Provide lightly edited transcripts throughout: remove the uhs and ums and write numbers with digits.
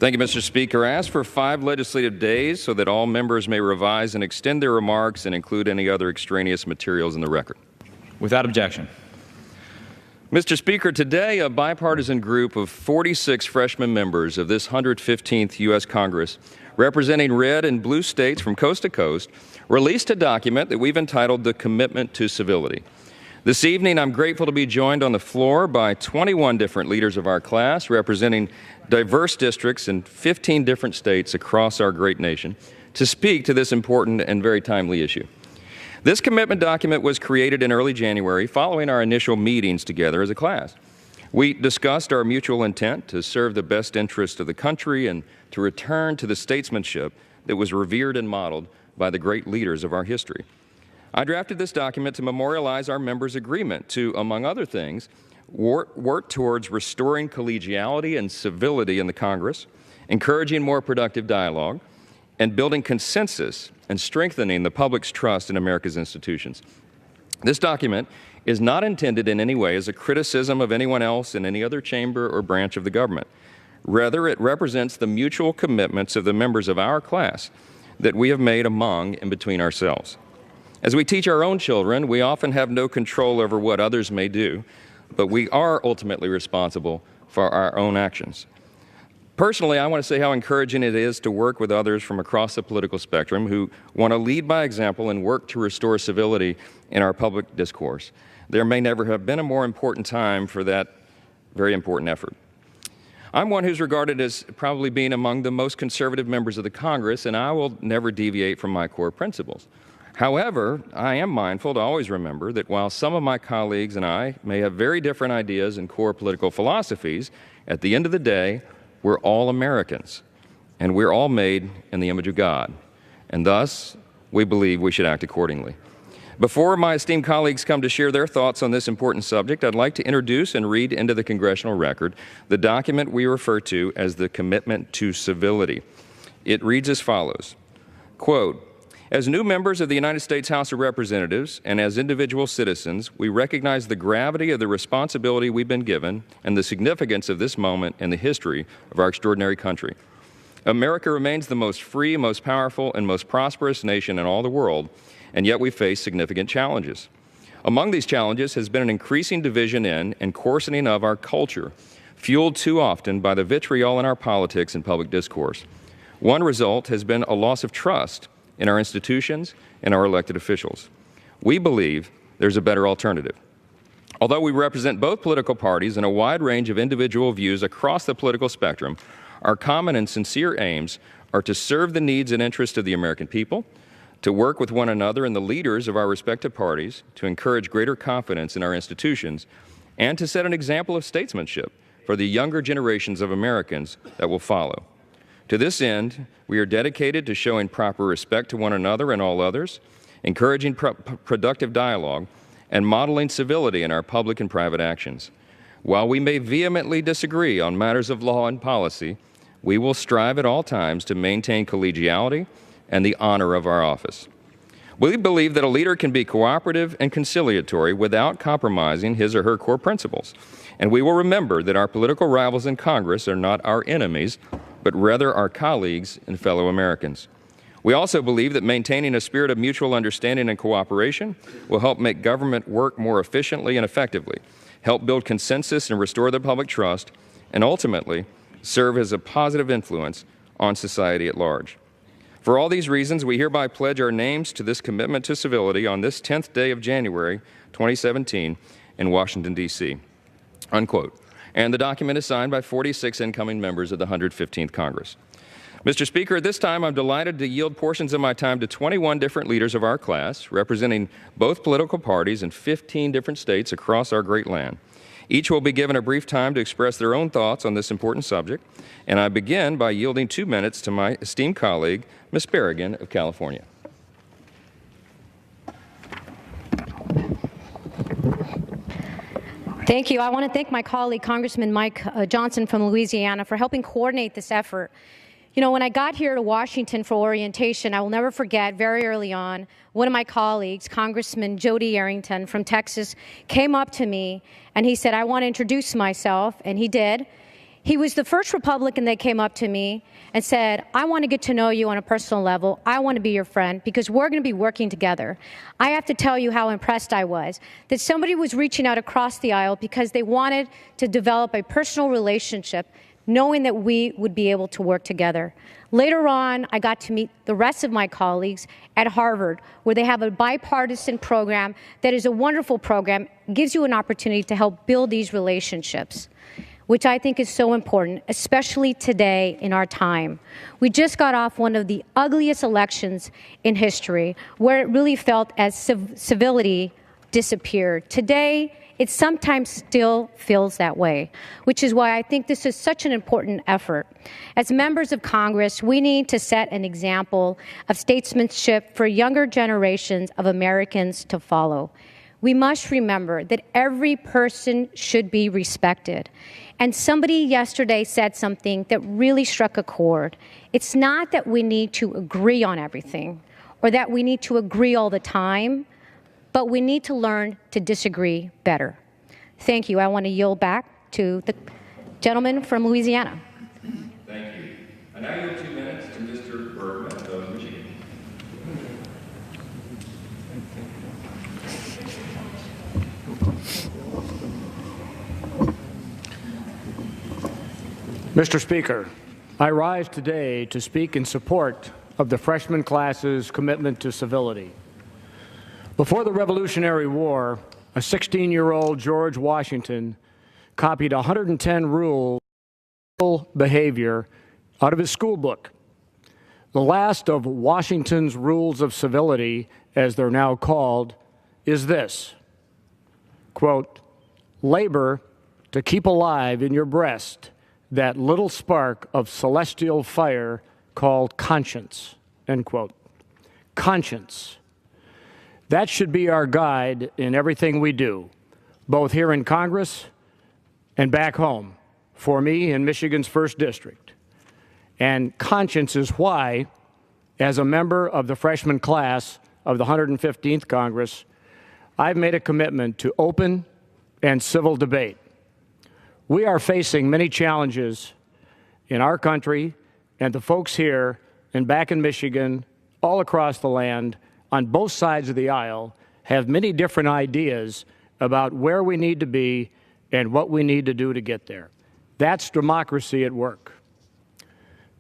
Thank you, Mr. Speaker. I ask for 5 legislative days so that all members may revise and extend their remarks and include any other extraneous materials in the record. Without objection. Mr. Speaker, today a bipartisan group of 46 freshman members of this 115th U.S. Congress, representing red and blue states from coast to coast, released a document that we've entitled The Commitment to Civility. This evening, I'm grateful to be joined on the floor by 21 different leaders of our class, representing diverse districts in 15 different states across our great nation, to speak to this important and very timely issue. This commitment document was created in early January following our initial meetings together as a class. We discussed our mutual intent to serve the best interest of the country and to return to the statesmanship that was revered and modeled by the great leaders of our history. I drafted this document to memorialize our members' agreement to, among other things, work towards restoring collegiality and civility in the Congress, encouraging more productive dialogue, and building consensus and strengthening the public's trust in America's institutions. This document is not intended in any way as a criticism of anyone else in any other chamber or branch of the government. Rather, it represents the mutual commitments of the members of our class that we have made among and between ourselves. As we teach our own children, we often have no control over what others may do, but we are ultimately responsible for our own actions. Personally, I want to say how encouraging it is to work with others from across the political spectrum who want to lead by example and work to restore civility in our public discourse. There may never have been a more important time for that very important effort. I'm one who's regarded as probably being among the most conservative members of the Congress, and I will never deviate from my core principles. However, I am mindful to always remember that while some of my colleagues and I may have very different ideas and core political philosophies, at the end of the day, we're all Americans, and we're all made in the image of God, and thus we believe we should act accordingly. Before my esteemed colleagues come to share their thoughts on this important subject, I'd like to introduce and read into the congressional record the document we refer to as the Commitment to Civility. It reads as follows, quote, "As new members of the United States House of Representatives and as individual citizens, we recognize the gravity of the responsibility we've been given and the significance of this moment in the history of our extraordinary country. America remains the most free, most powerful, and most prosperous nation in all the world, and yet we face significant challenges. Among these challenges has been an increasing division in and coarsening of our culture, fueled too often by the vitriol in our politics and public discourse. One result has been a loss of trust in our institutions and our elected officials. We believe there's a better alternative. Although we represent both political parties and a wide range of individual views across the political spectrum, our common and sincere aims are to serve the needs and interests of the American people, to work with one another and the leaders of our respective parties, to encourage greater confidence in our institutions, and to set an example of statesmanship for the younger generations of Americans that will follow. To this end, we are dedicated to showing proper respect to one another and all others, encouraging productive dialogue, and modeling civility in our public and private actions. While we may vehemently disagree on matters of law and policy, we will strive at all times to maintain collegiality and the honor of our office. We believe that a leader can be cooperative and conciliatory without compromising his or her core principles, and we will remember that our political rivals in Congress are not our enemies, but rather our colleagues and fellow Americans. We also believe that maintaining a spirit of mutual understanding and cooperation will help make government work more efficiently and effectively, help build consensus and restore the public trust, and ultimately serve as a positive influence on society at large. For all these reasons, we hereby pledge our names to this commitment to civility on this 10th day of January 2017 in Washington, D.C., unquote. And the document is signed by 46 incoming members of the 115th Congress. Mr. Speaker, at this time, I'm delighted to yield portions of my time to 21 different leaders of our class, representing both political parties in 15 different states across our great land. Each will be given a brief time to express their own thoughts on this important subject, and I begin by yielding 2 minutes to my esteemed colleague, Ms. Berrigan of California. Thank you. I want to thank my colleague, Congressman Mike Johnson from Louisiana, for helping coordinate this effort. You know, when I got here to Washington for orientation, I will never forget, very early on, one of my colleagues, Congressman Jody Arrington from Texas, came up to me and he said, "I want to introduce myself," and he did. He was the first Republican that came up to me and said, I want to get to know you on a personal level. I want to be your friend because we're going to be working together. I have to tell you how impressed I was that somebody was reaching out across the aisle because they wanted to develop a personal relationship, knowing that we would be able to work together. Later on, I got to meet the rest of my colleagues at Harvard, where they have a bipartisan program that is a wonderful program, gives you an opportunity to help build these relationships, which I think is so important, especially today in our time. We just got off one of the ugliest elections in history, where it really felt as civility disappeared. Today, it sometimes still feels that way, which is why I think this is such an important effort. As members of Congress, we need to set an example of statesmanship for younger generations of Americans to follow. We must remember that every person should be respected. And somebody yesterday said something that really struck a chord. It's not that we need to agree on everything or that we need to agree all the time, but we need to learn to disagree better. Thank you. I want to yield back to the gentleman from Louisiana. Thank you. I now yield 2 minutes to Mr. Bergman of Michigan. Mr. Speaker, I rise today to speak in support of the freshman class's commitment to civility. Before the Revolutionary War, a 16-year-old George Washington copied 110 rules of behavior out of his school book. The last of Washington's rules of civility, as they're now called, is this, quote, labor to keep alive in your breast that little spark of celestial fire called conscience, end quote. Conscience. That should be our guide in everything we do, both here in Congress and back home, for me in Michigan's 1st District. And conscience is why, as a member of the freshman class of the 115th Congress, I've made a commitment to open and civil debate. We are facing many challenges in our country, and the folks here and back in Michigan, all across the land, on both sides of the aisle, have many different ideas about where we need to be and what we need to do to get there. That's democracy at work.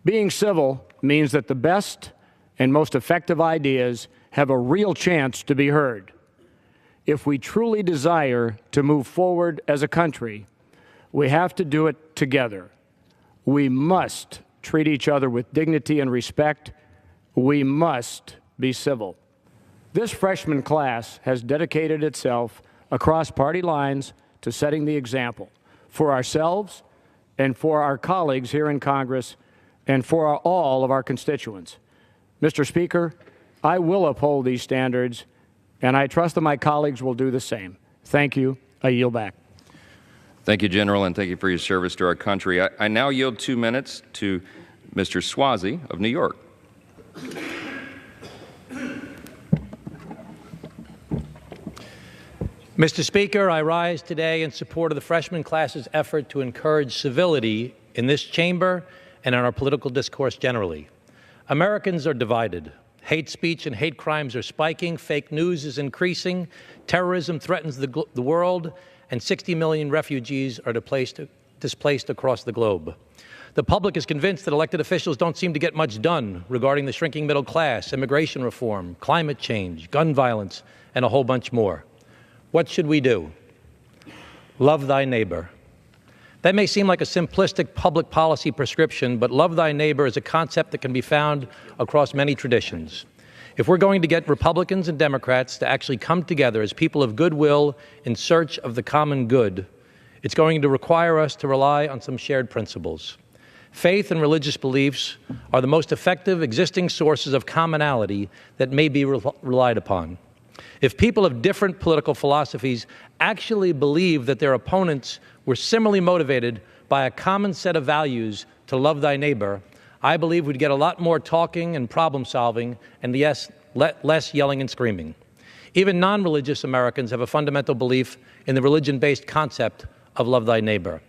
Being civil means that the best and most effective ideas have a real chance to be heard. If we truly desire to move forward as a country, we have to do it together. We must treat each other with dignity and respect. We must be civil. This freshman class has dedicated itself across party lines to setting the example for ourselves and for our colleagues here in Congress and for all of our constituents. Mr. Speaker, I will uphold these standards, and I trust that my colleagues will do the same. Thank you. I yield back. Thank you, General, and thank you for your service to our country. I now yield 2 minutes to Mr. Swazi of New York. Mr. Speaker, I rise today in support of the freshman class's effort to encourage civility in this chamber and in our political discourse generally. Americans are divided. Hate speech and hate crimes are spiking, fake news is increasing, terrorism threatens the world, and 60 million refugees are displaced across the globe. The public is convinced that elected officials don't seem to get much done regarding the shrinking middle class, immigration reform, climate change, gun violence, and a whole bunch more. What should we do? Love thy neighbor. That may seem like a simplistic public policy prescription, but love thy neighbor is a concept that can be found across many traditions. If we're going to get Republicans and Democrats to actually come together as people of goodwill in search of the common good, it's going to require us to rely on some shared principles. Faith and religious beliefs are the most effective existing sources of commonality that may be relied upon. If people of different political philosophies actually believe that their opponents were similarly motivated by a common set of values to love thy neighbor, I believe we'd get a lot more talking and problem solving and yes, less yelling and screaming. Even non-religious Americans have a fundamental belief in the religion-based concept of love thy neighbor.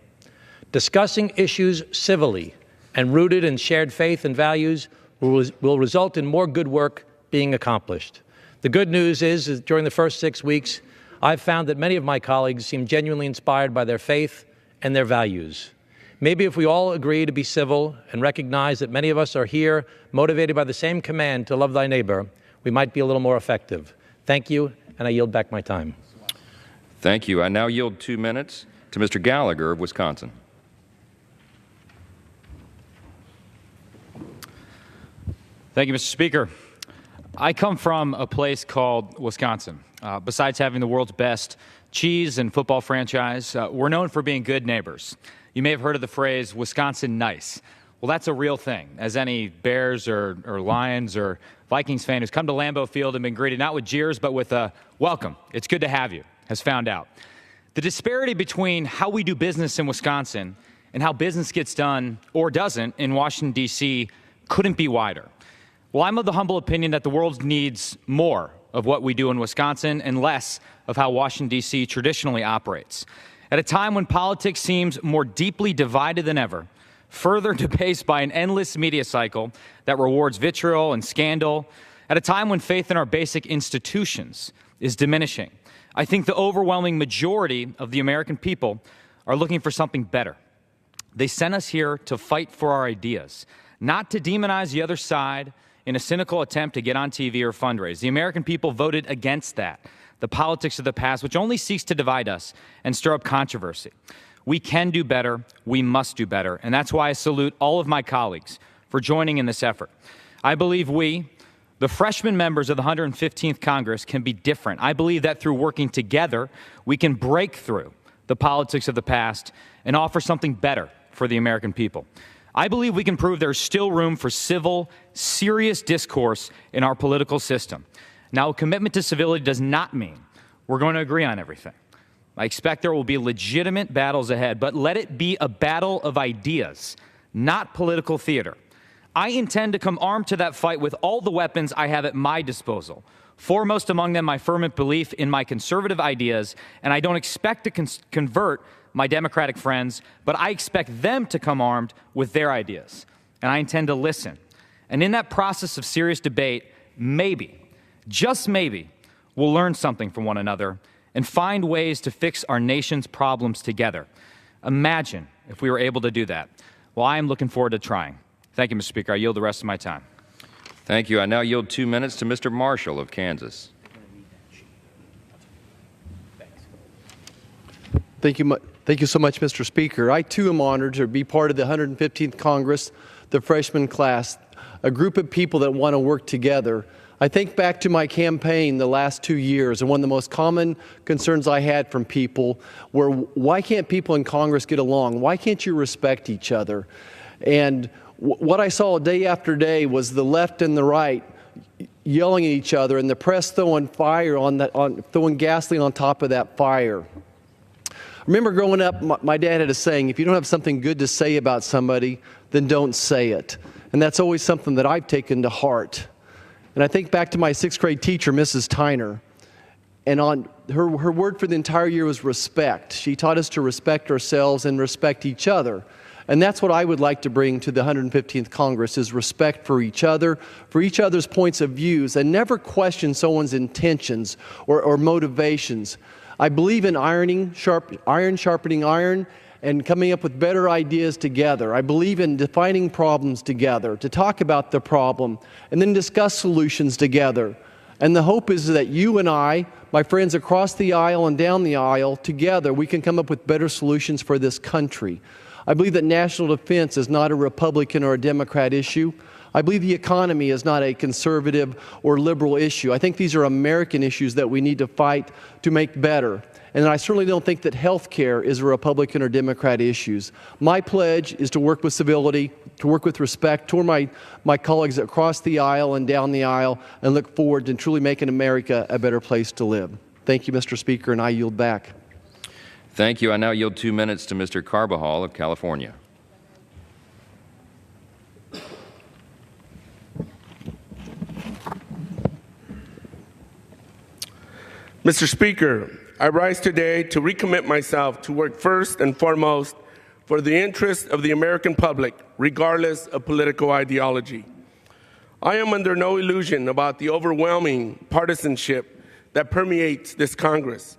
Discussing issues civilly and rooted in shared faith and values will result in more good work being accomplished. The good news is that during the first 6 weeks, I've found that many of my colleagues seem genuinely inspired by their faith and their values. Maybe if we all agree to be civil and recognize that many of us are here motivated by the same command to love thy neighbor, we might be a little more effective. Thank you, and I yield back my time. Thank you. I now yield 2 minutes to Mr. Gallagher of Wisconsin. Thank you, Mr. Speaker. I come from a place called Wisconsin. Besides having the world's best cheese and football franchise, we're known for being good neighbors. You may have heard of the phrase, Wisconsin nice. Well, that's a real thing, as any Bears or Lions or Vikings fan who's come to Lambeau Field and been greeted not with jeers, but with a welcome, it's good to have you, has found out. The disparity between how we do business in Wisconsin and how business gets done or doesn't in Washington, D.C. couldn't be wider. Well, I'm of the humble opinion that the world needs more of what we do in Wisconsin and less of how Washington, D.C. traditionally operates. At a time when politics seems more deeply divided than ever, further debased by an endless media cycle that rewards vitriol and scandal, at a time when faith in our basic institutions is diminishing, I think the overwhelming majority of the American people are looking for something better. They sent us here to fight for our ideas, not to demonize the other side in a cynical attempt to get on TV or fundraise. The American people voted against that, the politics of the past, which only seeks to divide us and stir up controversy. We can do better, we must do better, and that's why I salute all of my colleagues for joining in this effort. I believe we, the freshman members of the 115th Congress, can be different. I believe that through working together, we can break through the politics of the past and offer something better for the American people. I believe we can prove there's still room for civil, serious discourse in our political system. Now, a commitment to civility does not mean we're going to agree on everything. I expect there will be legitimate battles ahead, but let it be a battle of ideas, not political theater. I intend to come armed to that fight with all the weapons I have at my disposal, foremost among them my firm belief in my conservative ideas, and I don't expect to convert my Democratic friends, but I expect them to come armed with their ideas, and I intend to listen. And in that process of serious debate, maybe, just maybe, we'll learn something from one another and find ways to fix our nation's problems together. Imagine if we were able to do that. Well, I am looking forward to trying. Thank you, Mr. Speaker. I yield the rest of my time. Thank you. I now yield 2 minutes to Mr. Marshall of Kansas. Thank you so much, Mr. Speaker. I, too, am honored to be part of the 115th Congress, the freshman class, a group of people that want to work together. I think back to my campaign the last 2 years, and one of the most common concerns I had from people were, why can't people in Congress get along? Why can't you respect each other? And what I saw day after day was the left and the right yelling at each other, and the press throwing throwing gasoline on top of that fire. I remember growing up, my dad had a saying, if you don't have something good to say about somebody, then don't say it. And that's always something that I've taken to heart. And I think back to my 6th grade teacher, Mrs. Tyner, and on her word for the entire year was respect. She taught us to respect ourselves and respect each other. And that's what I would like to bring to the 115th Congress, is respect for each other, for each other's points of views, and never question someone's intentions or motivations. I believe in iron sharpening iron, and coming up with better ideas together. I believe in defining problems together, to talk about the problem, and then discuss solutions together. And the hope is that you and I, my friends across the aisle and down the aisle, together we can come up with better solutions for this country. I believe that national defense is not a Republican or a Democrat issue. I believe the economy is not a conservative or liberal issue. I think these are American issues that we need to fight to make better. And I certainly don't think that health care is a Republican or Democrat issue. My pledge is to work with civility, to work with respect toward my colleagues across the aisle and down the aisle, and look forward to truly making America a better place to live. Thank you, Mr. Speaker, and I yield back. Thank you. I now yield 2 minutes to Mr. Carbajal of California. Mr. Speaker, I rise today to recommit myself to work first and foremost for the interest of the American public, regardless of political ideology. I am under no illusion about the overwhelming partisanship that permeates this Congress.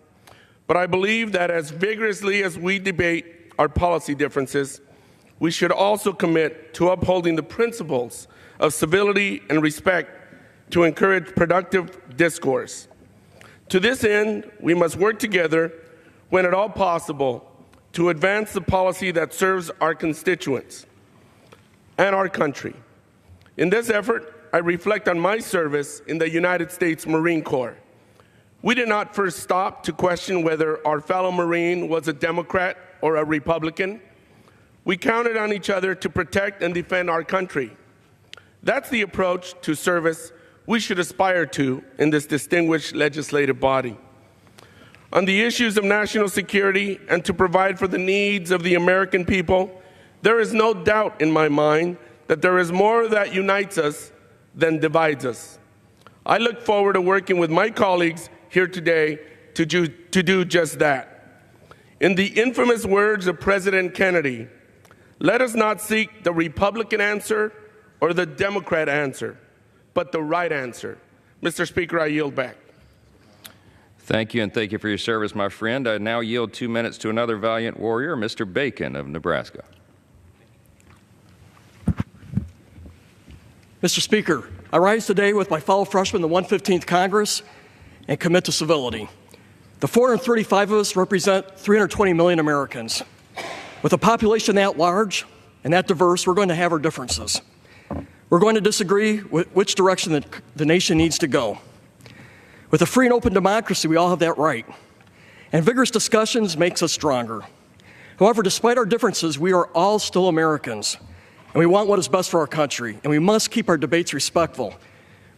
But I believe that as vigorously as we debate our policy differences, we should also commit to upholding the principles of civility and respect to encourage productive discourse. To this end, we must work together when at all possible to advance the policy that serves our constituents and our country. In this effort, I reflect on my service in the United States Marine Corps. We did not first stop to question whether our fellow Marine was a Democrat or a Republican. We counted on each other to protect and defend our country. That's the approach to service we should aspire to in this distinguished legislative body. On the issues of national security and to provide for the needs of the American people, there is no doubt in my mind that there is more that unites us than divides us. I look forward to working with my colleagues here today to do just that. In the infamous words of President Kennedy, let us not seek the Republican answer or the Democrat answer, but the right answer. Mr. Speaker, I yield back. Thank you, and thank you for your service, my friend. I now yield 2 minutes to another valiant warrior, Mr. Bacon of Nebraska. Mr. Speaker, I rise today with my fellow freshmen in the 115th Congress and commit to civility. The 435 of us represent 320 million Americans. With a population that large and that diverse, we're going to have our differences. We're going to disagree with which direction the nation needs to go. With a free and open democracy, we all have that right. And vigorous discussions makes us stronger. However, despite our differences, we are all still Americans. And we want what is best for our country. And we must keep our debates respectful.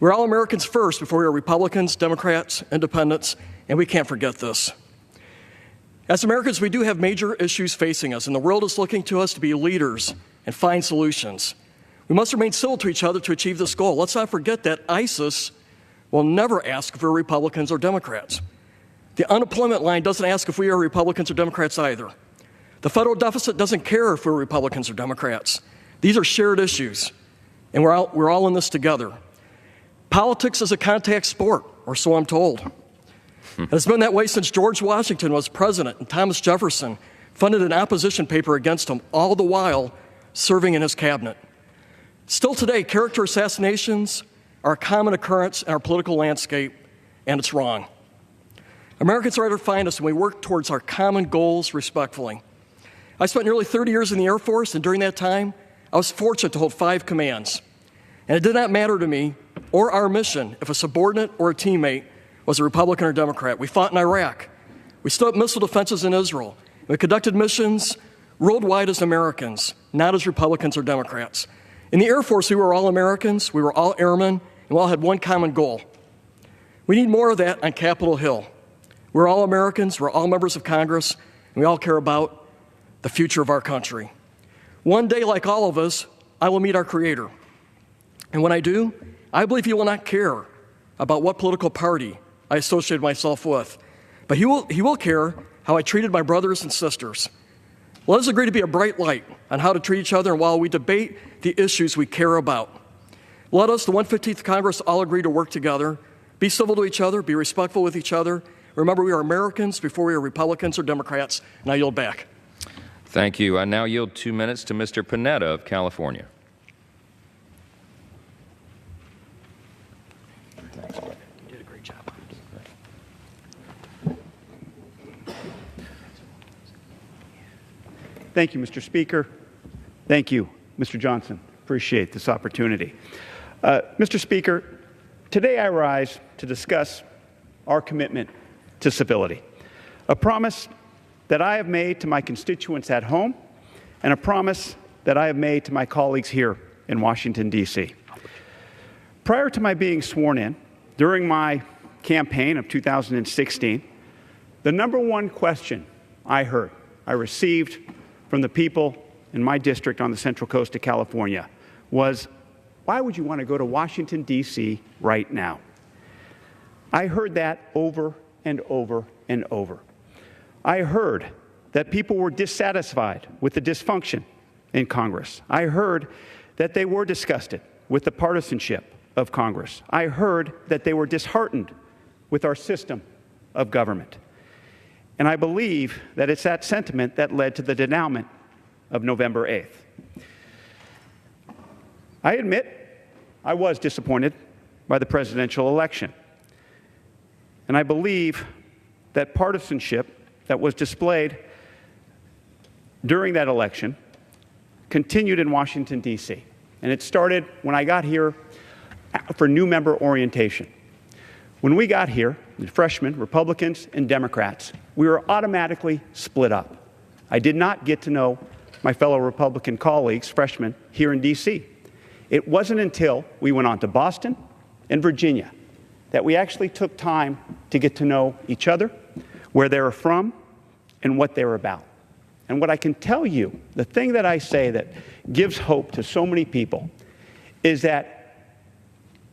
We're all Americans first before we are Republicans, Democrats, Independents, and we can't forget this. As Americans, we do have major issues facing us, and the world is looking to us to be leaders and find solutions. We must remain civil to each other to achieve this goal. Let's not forget that ISIS will never ask if we're Republicans or Democrats. The unemployment line doesn't ask if we are Republicans or Democrats either. The federal deficit doesn't care if we're Republicans or Democrats. These are shared issues, and we're all in this together. Politics is a contact sport, or so I'm told. It's been that way since George Washington was president and Thomas Jefferson funded an opposition paper against him, all the while serving in his cabinet. Still today, character assassinations are a common occurrence in our political landscape, and it's wrong. Americans are to find us when we work towards our common goals respectfully. I spent nearly 30 years in the Air Force, and during that time, I was fortunate to hold 5 commands. And it did not matter to me or our mission if a subordinate or a teammate was a Republican or Democrat. We fought in Iraq. We stood up missile defenses in Israel. We conducted missions worldwide as Americans, not as Republicans or Democrats. In the Air Force, we were all Americans, we were all airmen, and we all had one common goal. We need more of that on Capitol Hill. We're all Americans, we're all members of Congress, and we all care about the future of our country. One day, like all of us, I will meet our Creator. And when I do, I believe He will not care about what political party I associated myself with, but He will care how I treated my brothers and sisters. Let us agree to be a bright light on how to treat each other, and while we debate the issues we care about, let us, the 115th Congress, all agree to work together, be civil to each other, be respectful with each other. Remember, we are Americans before we are Republicans or Democrats. And I yield back. Thank you. I now yield 2 minutes to Mr. Panetta of California. Thanks, you did a great job. Thank you, Mr. Speaker. Thank you, Mr. Johnson. Appreciate this opportunity. Mr. Speaker, today I rise to discuss our commitment to civility, a promise that I have made to my constituents at home and a promise that I have made to my colleagues here in Washington, D.C. Prior to my being sworn in, during my campaign of 2016, the number one question I received from the people in my district on the Central Coast of California was, why would you want to go to Washington, D.C. right now? I heard that over and over and over. I heard that people were dissatisfied with the dysfunction in Congress. I heard that they were disgusted with the partisanship of Congress. I heard that they were disheartened with our system of government. And I believe that it's that sentiment that led to the denouement of November 8th. I admit I was disappointed by the presidential election. And I believe that partisanship that was displayed during that election continued in Washington, D.C. And it started when I got here for new member orientation. When we got here, the freshmen, Republicans and Democrats, we were automatically split up. I did not get to know my fellow Republican colleagues, freshmen, here in D.C. It wasn't until we went on to Boston and Virginia that we actually took time to get to know each other, where they were from, and what they were about. And what I can tell you, the thing that I say that gives hope to so many people, is that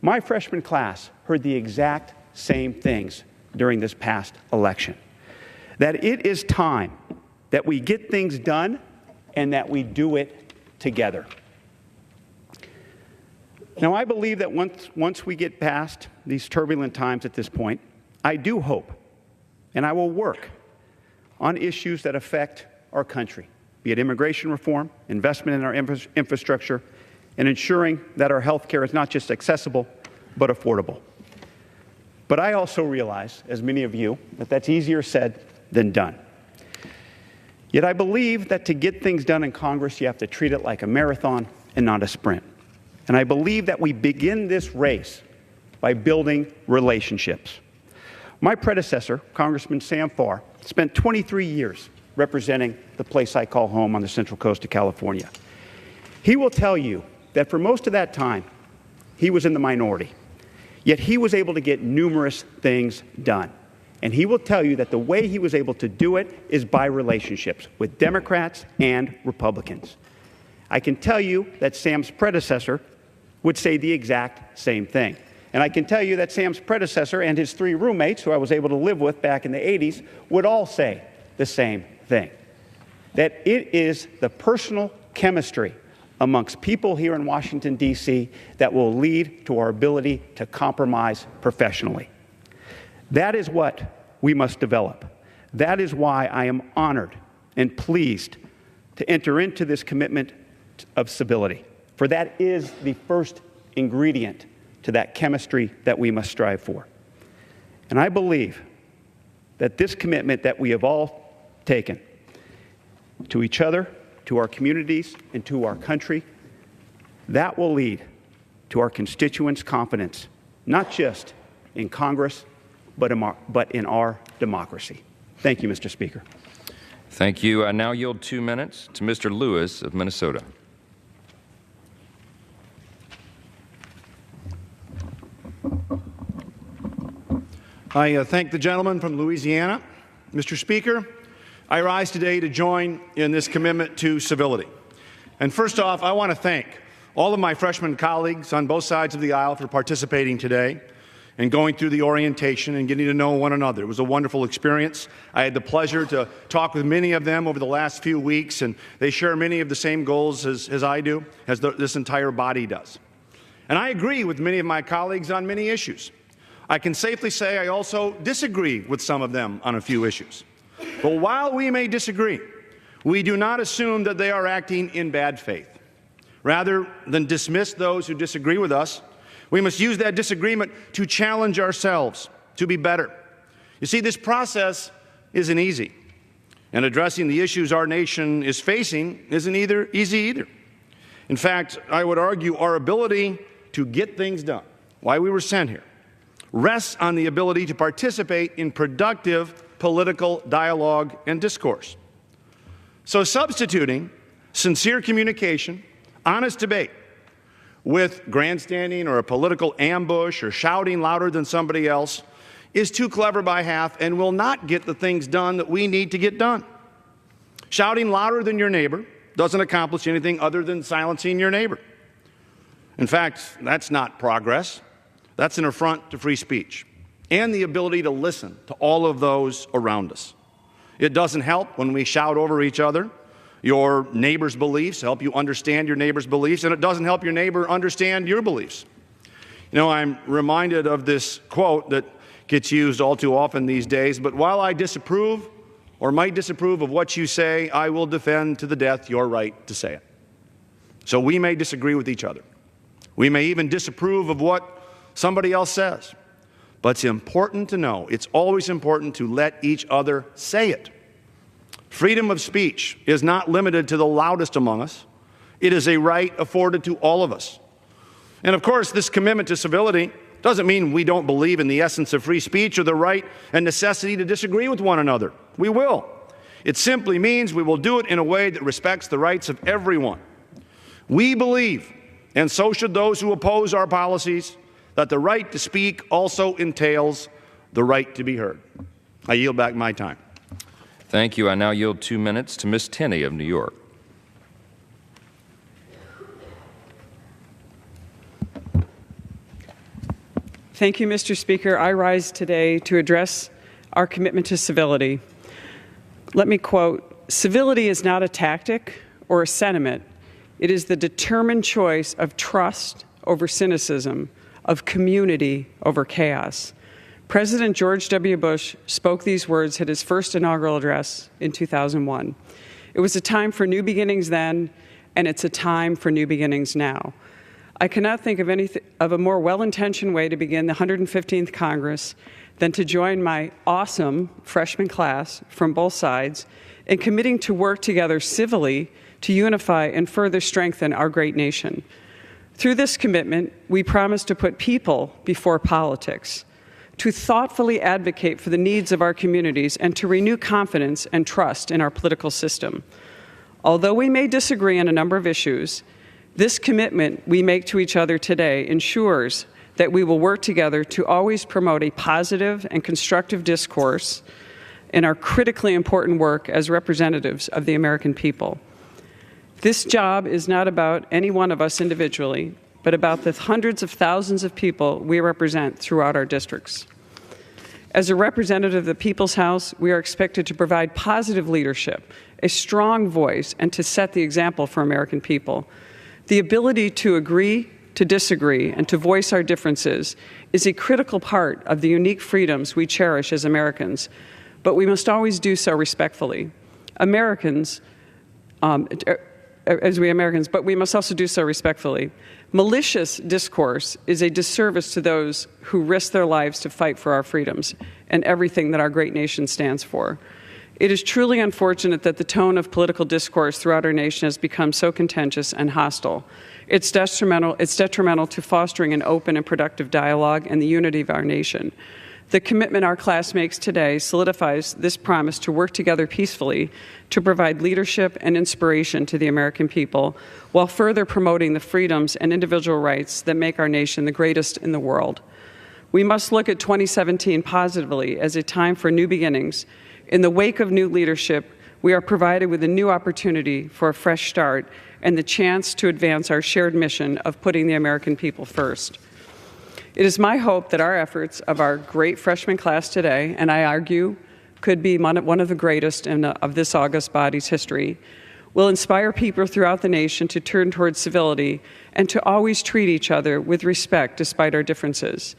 my freshman class heard the exact same things during this past election. That it is time that we get things done and that we do it together. Now, I believe that once we get past these turbulent times at this point, I do hope, and I will work on issues that affect our country, be it immigration reform, investment in our infrastructure, and ensuring that our health care is not just accessible, but affordable. But I also realize, as many of you, that that's easier said than done. Yet I believe that to get things done in Congress, you have to treat it like a marathon and not a sprint. And I believe that we begin this race by building relationships. My predecessor, Congressman Sam Farr, spent 23 years representing the place I call home on the Central Coast of California. He will tell you that for most of that time, he was in the minority. Yet he was able to get numerous things done. And he will tell you that the way he was able to do it is by relationships with Democrats and Republicans. I can tell you that Sam's predecessor would say the exact same thing. And I can tell you that Sam's predecessor and his 3 roommates, who I was able to live with back in the 80s, would all say the same thing. That it is the personal chemistry amongst people here in Washington, D.C. that will lead to our ability to compromise professionally. That is what we must develop. That is why I am honored and pleased to enter into this commitment of civility, for that is the first ingredient to that chemistry that we must strive for. And I believe that this commitment that we have all taken to each other, to our communities, and to our country, that will lead to our constituents' confidence, not just in Congress, but in our democracy. Thank you, Mr. Speaker. Thank you. I now yield 2 minutes to Mr. Lewis of Minnesota. I thank the gentleman from Louisiana. Mr. Speaker, I rise today to join in this commitment to civility. And first off, I want to thank all of my freshman colleagues on both sides of the aisle for participating today and going through the orientation and getting to know one another. It was a wonderful experience. I had the pleasure to talk with many of them over the last few weeks, and they share many of the same goals as I do, as this entire body does. And I agree with many of my colleagues on many issues. I can safely say I also disagree with some of them on a few issues. But while we may disagree, we do not assume that they are acting in bad faith. Rather than dismiss those who disagree with us, we must use that disagreement to challenge ourselves to be better. You see, this process isn't easy, and addressing the issues our nation is facing isn't easy either. In fact, I would argue our ability to get things done, why we were sent here, rests on the ability to participate in productive political dialogue and discourse. So substituting sincere communication, honest debate, with grandstanding or a political ambush or shouting louder than somebody else is too clever by half and will not get the things done that we need to get done. Shouting louder than your neighbor doesn't accomplish anything other than silencing your neighbor. In fact, that's not progress. That's an affront to free speech and the ability to listen to all of those around us. It doesn't help when we shout over each other your neighbor's beliefs, help you understand your neighbor's beliefs, and it doesn't help your neighbor understand your beliefs. You know, I'm reminded of this quote that gets used all too often these days, but while I disapprove or might disapprove of what you say, I will defend to the death your right to say it. So we may disagree with each other. We may even disapprove of what somebody else says. But it's important to know, it's always important to let each other say it. Freedom of speech is not limited to the loudest among us. It is a right afforded to all of us. And of course, this commitment to civility doesn't mean we don't believe in the essence of free speech or the right and necessity to disagree with one another. We will. It simply means we will do it in a way that respects the rights of everyone. We believe, and so should those who oppose our policies, that the right to speak also entails the right to be heard. I yield back my time. Thank you. I now yield 2 minutes to Ms. Tenney of New York. Thank you, Mr. Speaker. I rise today to address our commitment to civility. Let me quote, "Civility is not a tactic or a sentiment. It is the determined choice of trust over cynicism, of community over chaos." President George W. Bush spoke these words at his first inaugural address in 2001. It was a time for new beginnings then, and it's a time for new beginnings now. I cannot think of a more well-intentioned way to begin the 115th Congress than to join my awesome freshman class from both sides in committing to work together civilly to unify and further strengthen our great nation. Through this commitment, we promise to put people before politics, to thoughtfully advocate for the needs of our communities, and to renew confidence and trust in our political system. Although we may disagree on a number of issues, this commitment we make to each other today ensures that we will work together to always promote a positive and constructive discourse in our critically important work as representatives of the American people. This job is not about any one of us individually, but about the hundreds of thousands of people we represent throughout our districts. As a representative of the People's House, we are expected to provide positive leadership, a strong voice, and to set the example for American people. The ability to agree, to disagree, and to voice our differences is a critical part of the unique freedoms we cherish as Americans, but we must always do so respectfully. But we must also do so respectfully. Malicious discourse is a disservice to those who risk their lives to fight for our freedoms and everything that our great nation stands for. It is truly unfortunate that the tone of political discourse throughout our nation has become so contentious and hostile. It's detrimental to fostering an open and productive dialogue and the unity of our nation. The commitment our class makes today solidifies this promise to work together peacefully to provide leadership and inspiration to the American people while further promoting the freedoms and individual rights that make our nation the greatest in the world. We must look at 2017 positively as a time for new beginnings. In the wake of new leadership, we are provided with a new opportunity for a fresh start and the chance to advance our shared mission of putting the American people first. It is my hope that our efforts of our great freshman class today, and I argue could be one of the greatest of this august body's history, will inspire people throughout the nation to turn towards civility and to always treat each other with respect despite our differences.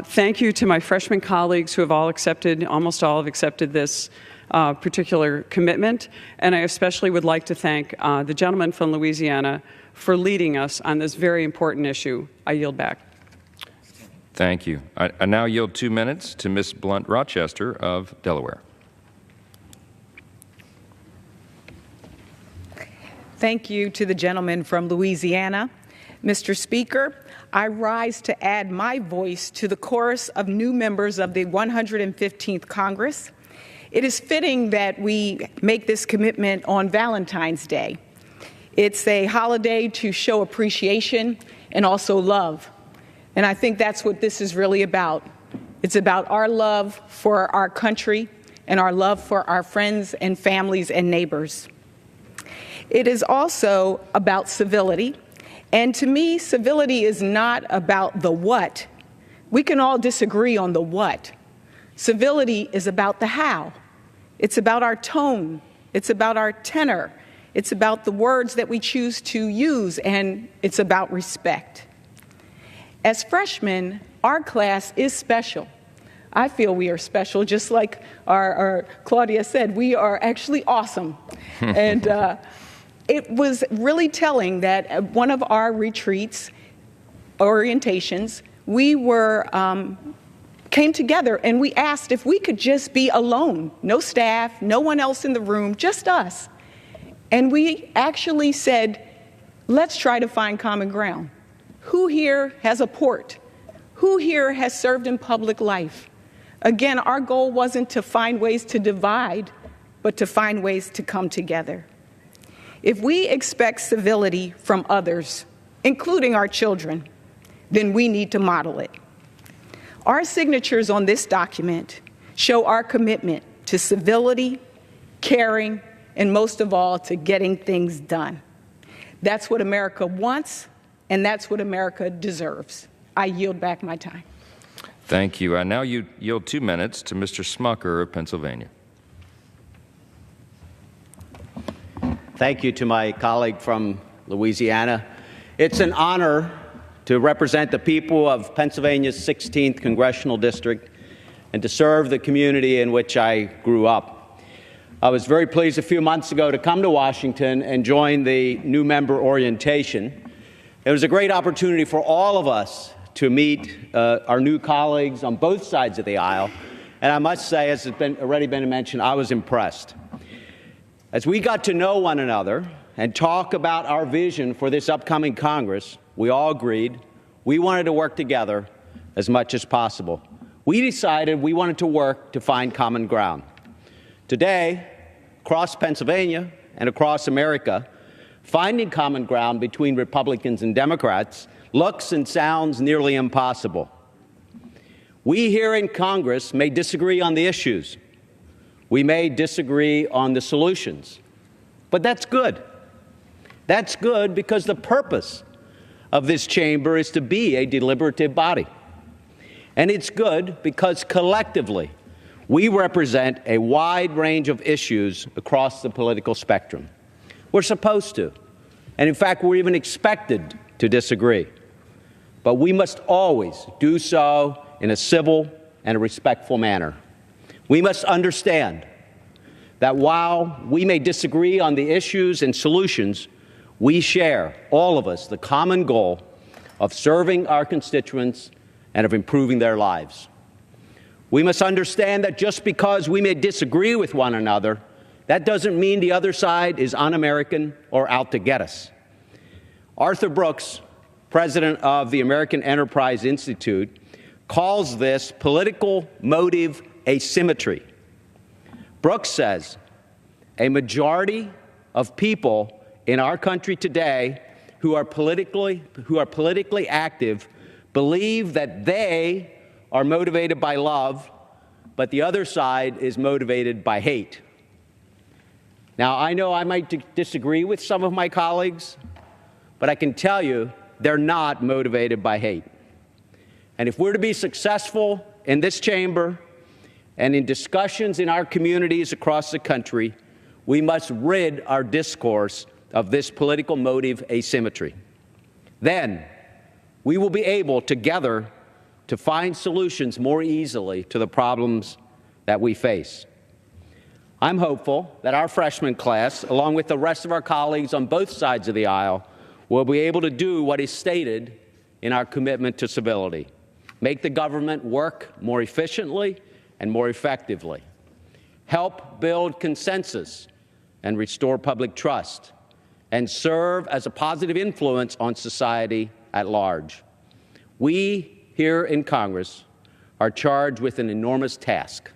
Thank you to my freshman colleagues who have almost all have accepted this particular commitment, and I especially would like to thank the gentleman from Louisiana for leading us on this very important issue. I yield back. Thank you. I now yield 2 minutes to Ms. Blunt Rochester of Delaware. Thank you to the gentleman from Louisiana. Mr. Speaker, I rise to add my voice to the chorus of new members of the 115th Congress. It is fitting that we make this commitment on Valentine's Day. It's a holiday to show appreciation and also love. And I think that's what this is really about. It's about our love for our country and our love for our friends and families and neighbors. It is also about civility. And to me, civility is not about the what. We can all disagree on the what. Civility is about the how. It's about our tone. It's about our tenor. It's about the words that we choose to use, and it's about respect. As freshmen, our class is special. I feel we are special, just like our Claudia said, we are actually awesome. And it was really telling that at one of our retreats, orientations, we came together and we asked if we could just be alone, no staff, no one else in the room, just us. And we actually said, let's try to find common ground. Who here has a port? Who here has served in public life? Again, our goal wasn't to find ways to divide, but to find ways to come together. If we expect civility from others, including our children, then we need to model it. Our signatures on this document show our commitment to civility, caring, and most of all, to getting things done. That's what America wants, and that's what America deserves. I yield back my time. Thank you. I now yield 2 minutes to Mr. Smucker of Pennsylvania. Thank you to my colleague from Louisiana. It's an honor to represent the people of Pennsylvania's 16th Congressional District and to serve the community in which I grew up. I was very pleased a few months ago to come to Washington and join the new member orientation. It was a great opportunity for all of us to meet our new colleagues on both sides of the aisle. And I must say, as has already been mentioned, I was impressed. As we got to know one another and talk about our vision for this upcoming Congress, we all agreed we wanted to work together as much as possible. We decided we wanted to work to find common ground. Today, across Pennsylvania and across America, finding common ground between Republicans and Democrats looks and sounds nearly impossible. We here in Congress may disagree on the issues. We may disagree on the solutions. But that's good. That's good because the purpose of this chamber is to be a deliberative body. And it's good because collectively we represent a wide range of issues across the political spectrum. We're supposed to. And in fact, we're even expected to disagree. But we must always do so in a civil and a respectful manner. We must understand that while we may disagree on the issues and solutions, we share, all of us, the common goal of serving our constituents and of improving their lives. We must understand that just because we may disagree with one another, that doesn't mean the other side is un-American or out to get us. Arthur Brooks, president of the American Enterprise Institute, calls this political motive asymmetry. Brooks says a majority of people in our country today who are politically active believe that they are motivated by love, but the other side is motivated by hate. Now, I know I might disagree with some of my colleagues, but I can tell you they're not motivated by hate. And if we're to be successful in this chamber and in discussions in our communities across the country, we must rid our discourse of this political motive asymmetry. Then we will be able together to find solutions more easily to the problems that we face. I'm hopeful that our freshman class, along with the rest of our colleagues on both sides of the aisle, will be able to do what is stated in our commitment to civility: make the government work more efficiently and more effectively, help build consensus and restore public trust, and serve as a positive influence on society at large. We here in Congress are charged with an enormous task.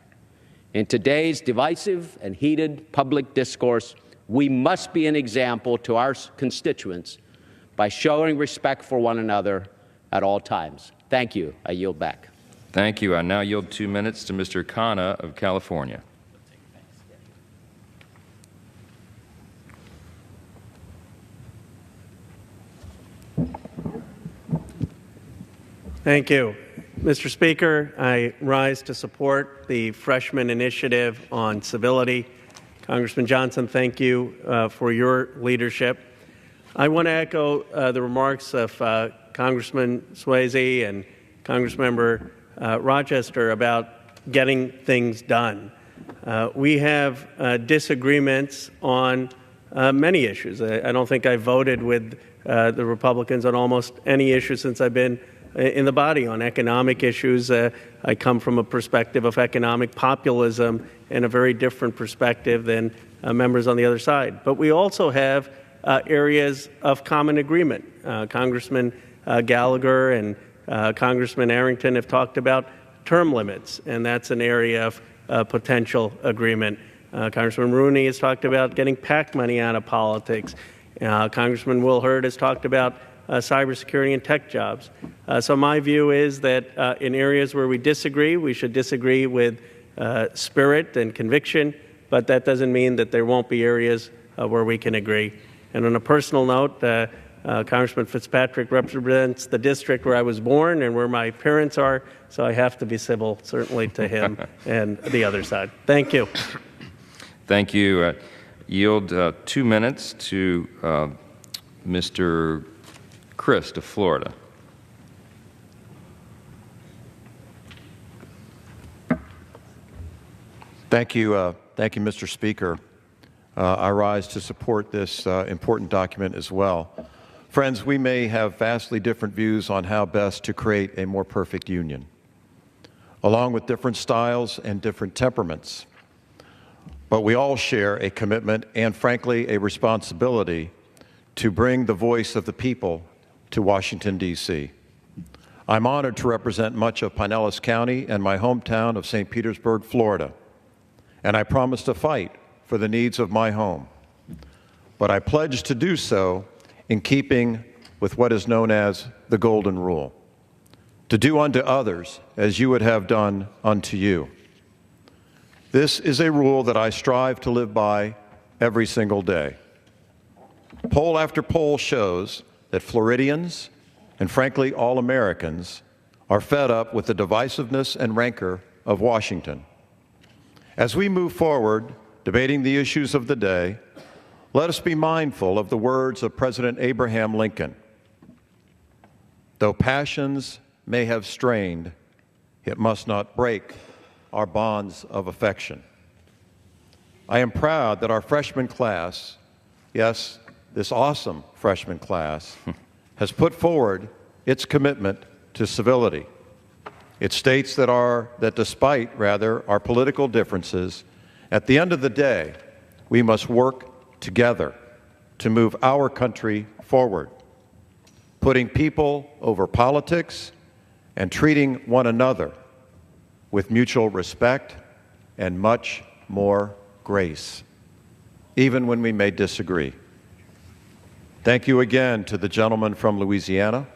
In today's divisive and heated public discourse, we must be an example to our constituents by showing respect for one another at all times. Thank you. I yield back. Thank you. I now yield 2 minutes to Mr. Khanna of California. Thank you. Mr. Speaker, I rise to support the freshman initiative on civility. Congressman Johnson, thank you for your leadership. I want to echo the remarks of Congressman Swayze and Congressmember Rochester about getting things done. We have disagreements on many issues. I don't think I voted with the Republicans on almost any issue since I've been in the body. On economic issues, I come from a perspective of economic populism and a very different perspective than members on the other side. But we also have areas of common agreement. Congressman Gallagher and Congressman Arrington have talked about term limits, and that's an area of potential agreement. Congressman Rooney has talked about getting PAC money out of politics. Congressman Will Hurd has talked about cybersecurity and tech jobs. So my view is that in areas where we disagree, we should disagree with spirit and conviction, but that doesn't mean that there won't be areas where we can agree. And on a personal note, Congressman Fitzpatrick represents the district where I was born and where my parents are, so I have to be civil, certainly, to him and the other side. Thank you. Thank you. Yield 2 minutes to Mr. Chris of Florida. Thank you, Mr. Speaker. I rise to support this important document as well. Friends, we may have vastly different views on how best to create a more perfect union, along with different styles and different temperaments. But we all share a commitment and, frankly, a responsibility to bring the voice of the people to Washington, D.C. I'm honored to represent much of Pinellas County and my hometown of St. Petersburg, Florida, and I promise to fight for the needs of my home. But I pledge to do so in keeping with what is known as the Golden Rule, to do unto others as you would have done unto you. This is a rule that I strive to live by every single day. Poll after poll shows that Floridians, and frankly all Americans, are fed up with the divisiveness and rancor of Washington. As we move forward debating the issues of the day, let us be mindful of the words of President Abraham Lincoln. Though passions may have strained, it must not break our bonds of affection. I am proud that our freshman class, yes, this awesome freshman class, has put forward its commitment to civility. It states that despite our political differences, at the end of the day, we must work together to move our country forward, putting people over politics and treating one another with mutual respect and much more grace, even when we may disagree. Thank you again to the gentleman from Louisiana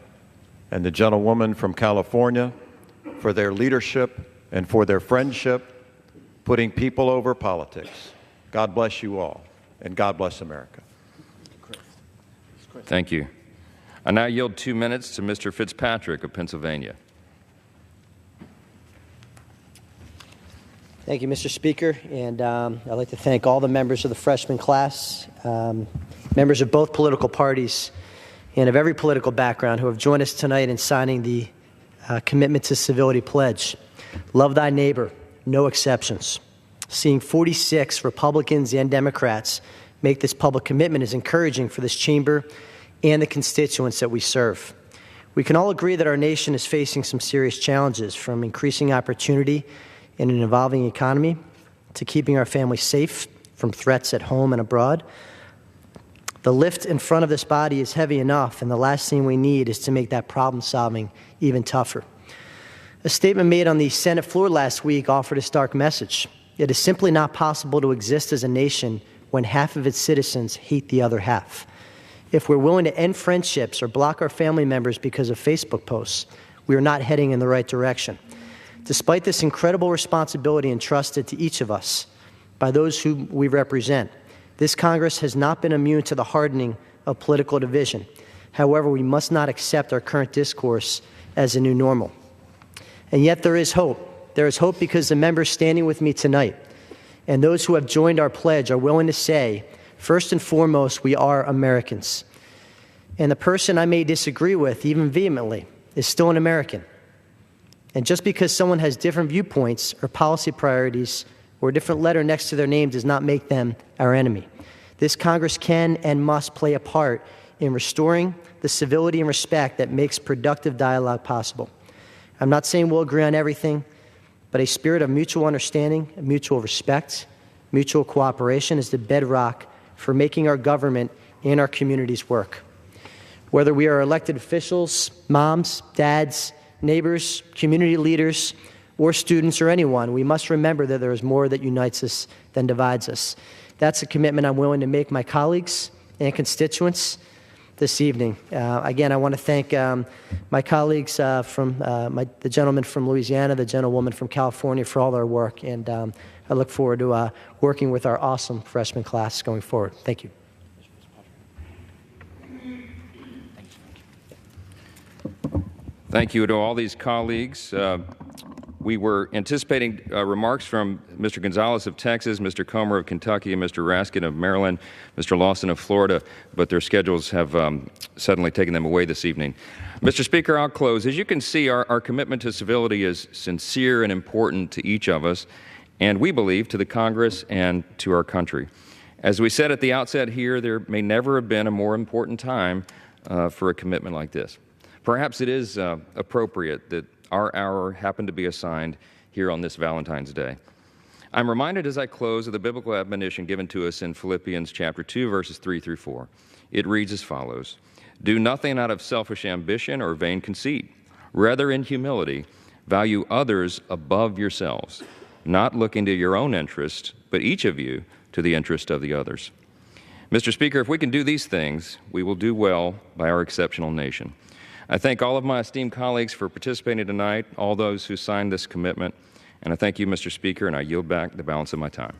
and the gentlewoman from California for their leadership and for their friendship, putting people over politics. God bless you all, and God bless America. Thank you. I now yield 2 minutes to Mr. Fitzpatrick of Pennsylvania. Thank you, Mr. Speaker, and I'd like to thank all the members of the freshman class, members of both political parties, and of every political background who have joined us tonight in signing the Commitment to Civility Pledge. Love thy neighbor, no exceptions. Seeing 46 Republicans and Democrats make this public commitment is encouraging for this chamber and the constituents that we serve. We can all agree that our nation is facing some serious challenges, from increasing opportunity in an evolving economy to keeping our families safe from threats at home and abroad. The lift in front of this body is heavy enough, and the last thing we need is to make that problem-solving even tougher. A statement made on the Senate floor last week offered a stark message. It is simply not possible to exist as a nation when half of its citizens hate the other half. If we're willing to end friendships or block our family members because of Facebook posts, we are not heading in the right direction. Despite this incredible responsibility entrusted to each of us by those who we represent, this Congress has not been immune to the hardening of political division. However, we must not accept our current discourse as a new normal. And yet there is hope. There is hope because the members standing with me tonight and those who have joined our pledge are willing to say, first and foremost, we are Americans. And the person I may disagree with, even vehemently, is still an American. And just because someone has different viewpoints or policy priorities or a different letter next to their name does not make them our enemy. This Congress can and must play a part in restoring the civility and respect that makes productive dialogue possible. I'm not saying we'll agree on everything, but a spirit of mutual understanding, mutual respect, mutual cooperation is the bedrock for making our government and our communities work. Whether we are elected officials, moms, dads, neighbors, community leaders, or students, or anyone, we must remember that there is more that unites us than divides us. That's a commitment I'm willing to make my colleagues and constituents this evening. Again, I want to thank my colleagues from the gentleman from Louisiana, the gentlewoman from California for all their work, and I look forward to working with our awesome freshman class going forward. Thank you. Thank you to all these colleagues. We were anticipating remarks from Mr. Gonzalez of Texas, Mr. Comer of Kentucky, and Mr. Raskin of Maryland, Mr. Lawson of Florida, but their schedules have suddenly taken them away this evening. Mr. Speaker, I'll close. As you can see, our commitment to civility is sincere and important to each of us, and we believe to the Congress and to our country. As we said at the outset here, there may never have been a more important time for a commitment like this. Perhaps it is appropriate that our hour happened to be assigned here on this Valentine's Day. I'm reminded as I close of the biblical admonition given to us in Philippians chapter 2, verses 3 through 4. It reads as follows: "Do nothing out of selfish ambition or vain conceit. Rather, in humility, value others above yourselves, not looking to your own interest, but each of you to the interest of the others." Mr. Speaker, if we can do these things, we will do well by our exceptional nation. I thank all of my esteemed colleagues for participating tonight, all those who signed this commitment, and I thank you, Mr. Speaker, and I yield back the balance of my time.